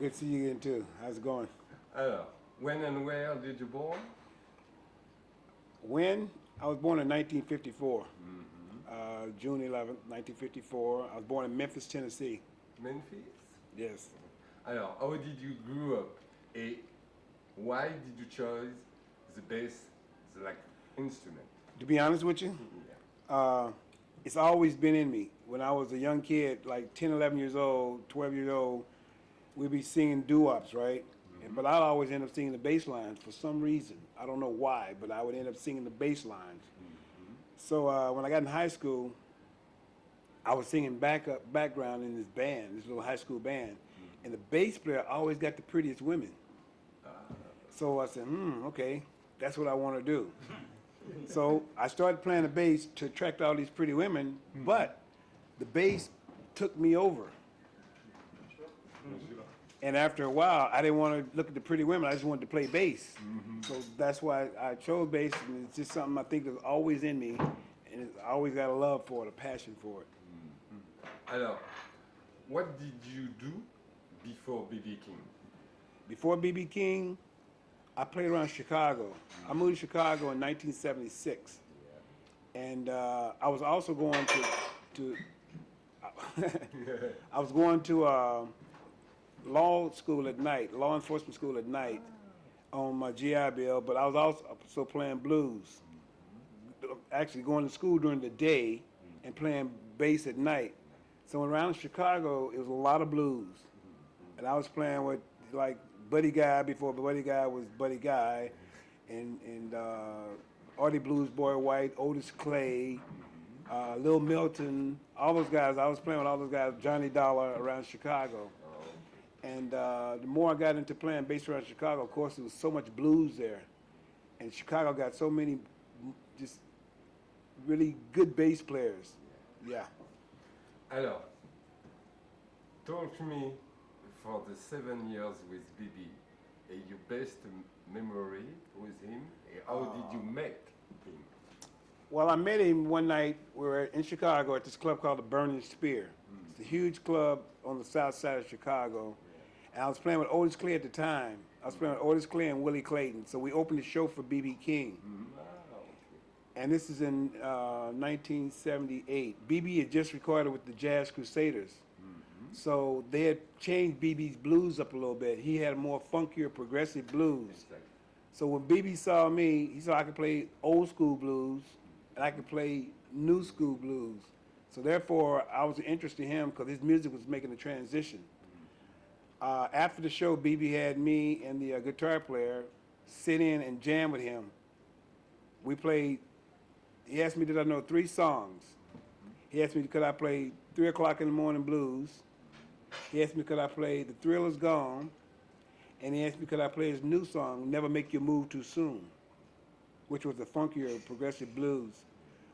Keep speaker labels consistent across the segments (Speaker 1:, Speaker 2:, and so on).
Speaker 1: Good to see you again too. How's it going?
Speaker 2: Alors, when and where did you born?
Speaker 1: When? I was born in 1954, June 11th, 1954. I was born in Memphis, Tennessee.
Speaker 2: Memphis?
Speaker 1: Yes.
Speaker 2: Alors, how did you grow up? And why did you choose the bass, the like instrument?
Speaker 1: To be honest with you, it's always been in me. When I was a young kid, like 10, 11 years old, 12 years old, we'd be singing doo-wops, right? But I'd always end up singing the bass lines for some reason. I don't know why, but I would end up singing the bass lines. So when I got in high school, I was singing background in this band, this little high school band, and the bass player always got the prettiest women. So I said, okay, that's what I want to do. So I started playing the bass to attract all these pretty women, but the bass took me over. And after a while, I didn't want to look at the pretty women. I just wanted to play bass. So that's why I chose bass, and it's just something I think is always in me, and I always got a love for it, a passion for it.
Speaker 2: Alors, what did you do before B.B. King?
Speaker 1: Before B.B. King, I played around Chicago. I moved to Chicago in 1976. And I was also going to I was going to law school at night, law enforcement school at night on my GI Bill, but I was also playing blues. Actually going to school during the day and playing bass at night. So around Chicago, it was a lot of blues. And I was playing with like Buddy Guy before Buddy Guy was Buddy Guy, and Artie Blues Boy White, Otis Clay, Lil Milton, all those guys. I was playing with all those guys, Johnny Dollar around Chicago. And the more I got into playing bass around Chicago, of course, there was so much blues there. And Chicago got so many just really good bass players. Yeah.
Speaker 2: Alors, talk to me for the 7 years with B.B. Your best memory with him. How did you meet him?
Speaker 1: Well, I met him one night. We were in Chicago at this club called the Burning Spear. It's a huge club on the south side of Chicago. And I was playing with Otis Clay at the time. I was playing with Otis Clay and Willie Clayton. So we opened the show for B.B. King. And this is in 1978. B.B. had just recorded with the Jazz Crusaders. So they had changed B.B.'s blues up a little bit. He had a more funkier, progressive blues.
Speaker 2: Exactly.
Speaker 1: So when B.B. saw me, he saw I could play old school blues and I could play new school blues. So therefore, I was interested in him because his music was making a transition. After the show, B.B. had me and the guitar player sit in and jam with him. We played, he asked me did I know 3 songs. He asked me could I play 3 o'clock in the morning blues. He asked me could I play The Thrill Is Gone. And he asked me could I play his new song, Never Make You Move Too Soon, which was a funkier, progressive blues.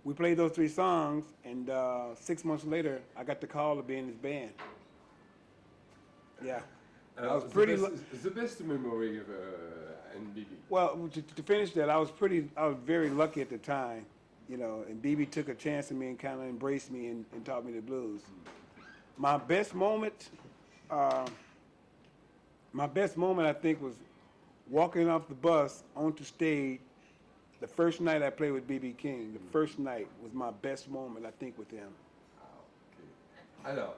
Speaker 1: We played those 3 songs, and 6 months later, I got the call to be in his band. Yeah. I was
Speaker 2: the best memory of B.B.
Speaker 1: Well, to finish that, I was very lucky at the time, you know, and B.B. took a chance on me and kind of embraced me and taught me the blues. My best moment, I think, was walking off the bus onto stage the first night I played with B.B. King. The first night was my best moment, I think, with him.
Speaker 2: Okay. Alors,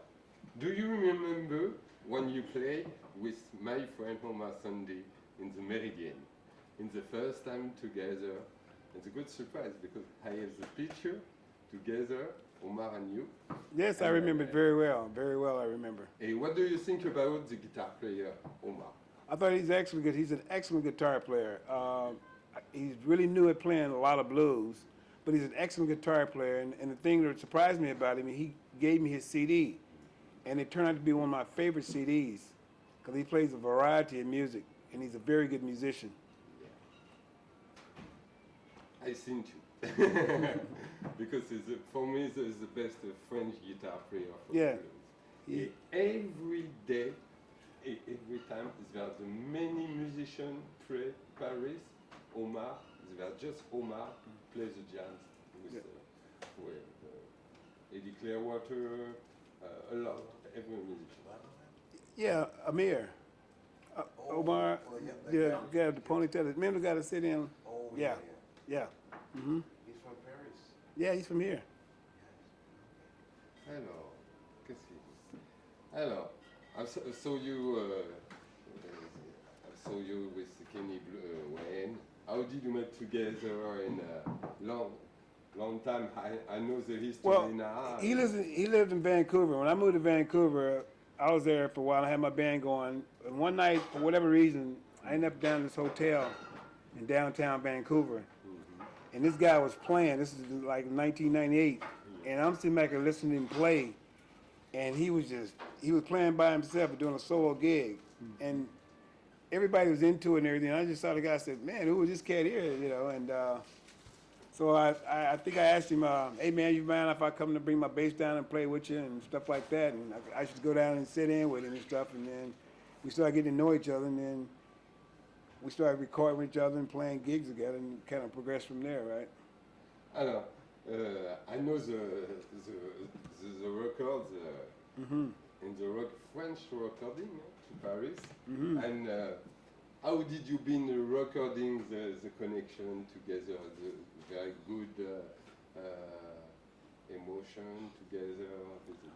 Speaker 2: do you remember when you played with my friend Omar Sunday in the Meridian? In the first time together, it's a good surprise because I have the picture together, Omar and you.
Speaker 1: Yes, I remember it very well. Very well, I remember.
Speaker 2: Hey, what do you think about the guitar player, Omar?
Speaker 1: I thought he's excellent good. He's an excellent guitar player. He's really new at playing a lot of blues, but he's an excellent guitar player. And the thing that surprised me about him, he gave me his CD, and it turned out to be one of my favorite CDs because he plays a variety of music, and he's a very good musician.
Speaker 2: I think too. Because for me, he's the best French guitar player for blues.
Speaker 1: Yeah.
Speaker 2: Every day, every time, there are many musicians play Paris. Omar, there are just Omar plays the jazz with Eddie Clearwater, a lot, every musician.
Speaker 1: Yeah, Amir. Omar,
Speaker 3: well, yeah, that
Speaker 1: yeah,
Speaker 3: guy.
Speaker 1: got the ponytail. Remember the guy that sit in?
Speaker 3: Oh,
Speaker 1: Yeah,
Speaker 3: yeah.
Speaker 1: yeah. Hmm.
Speaker 3: He's from Paris.
Speaker 1: Yeah, he's from here.
Speaker 2: Alors, qu'est-ce qu'il Alors, saw you, I saw you with Kenny Wayne. How did you meet together in a long time? I know the history
Speaker 1: Well,
Speaker 2: now.
Speaker 1: he lived in Vancouver. When I moved to Vancouver, I was there for a while. I had my band going. And one night, for whatever reason, I ended up down at this hotel in downtown Vancouver. And this guy was playing. This is like 1998. And I'm sitting back and listening to him play. And he was playing by himself and doing a solo gig. And everybody was into it and everything. I just saw the guy and said, man, who is this cat here? You know, and so I think I asked him, hey man, you mind if I come to bring my bass down and play with you and stuff like that? And I should go down and sit in with him and stuff. And then we started getting to know each other, and then we started recording with each other and playing gigs together, and kind of progressed from there, right?
Speaker 2: Alors, I know the records in the French recording to Paris. And how did you been recording the connection together, the very good emotion together?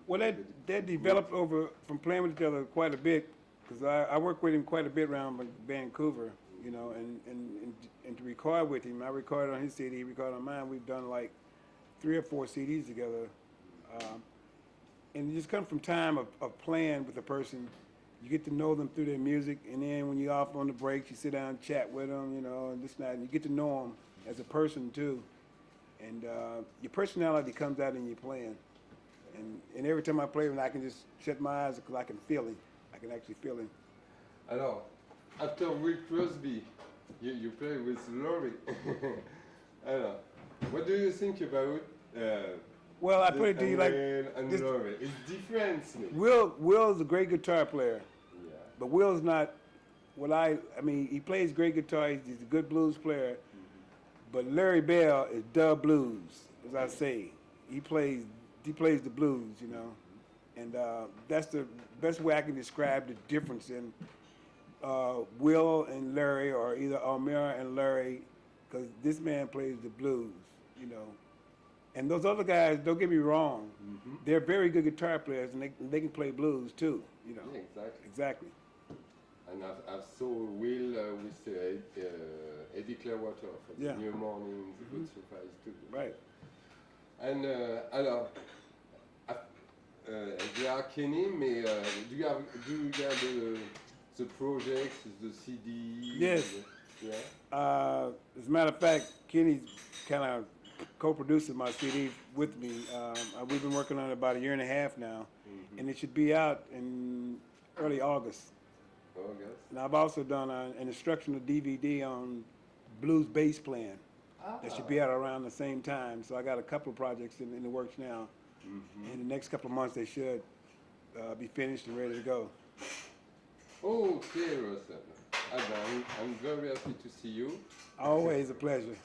Speaker 1: Well, that developed over from playing with each other quite a bit, because I worked with him quite a bit around Vancouver, you know, and to record with him. I recorded on his CD, he recorded on mine. We've done like 3 or 4 CDs together. And it just comes from time of playing with a person. You get to know them through their music, and then when you're off on the breaks, you sit down and chat with them, you know, and this and that, and you get to know them as a person too. And your personality comes out in your playing. And every time I play with him, I can just shut my eyes because I can feel him. I can actually feel him.
Speaker 2: Alors, after Will Crosby, you play with Laurie. Alors, what do you think about
Speaker 1: Well, I put it to you like
Speaker 2: Will and
Speaker 1: this.
Speaker 2: Laurie? It's different.
Speaker 1: Will's a great guitar player,
Speaker 2: Yeah.
Speaker 1: but Will's not what I mean, he plays great guitar, he's a good blues player, but Larry Bell is the blues, as I say. He plays the blues, you know, and that's the best way I can describe the difference in Will and Larry, or either Almira and Larry, because this man plays the blues, you know. And those other guys, don't get me wrong, they're very good guitar players, and they can play blues too, you know.
Speaker 2: Yeah, exactly.
Speaker 1: Exactly.
Speaker 2: And I've saw Will with Eddie Clearwater for
Speaker 1: Yeah.
Speaker 2: the New Morning, the Good Surprise too.
Speaker 1: Right.
Speaker 2: And alors, they are Kenny, mais do you have the projects, the CD?
Speaker 1: Yes.
Speaker 2: Yeah.
Speaker 1: As a matter of fact, Kenny's kind of co-producing my CD with me. We've been working on it about 1.5 years now, and it should be out in early August.
Speaker 2: August.
Speaker 1: And I've also done an instructional DVD on blues bass playing. That should be out around the same time. So I got a couple of projects in the works now. In the next couple of months, they should be finished and ready to go.
Speaker 2: Okay, Russell. I'm very happy to see you.
Speaker 1: Always a pleasure.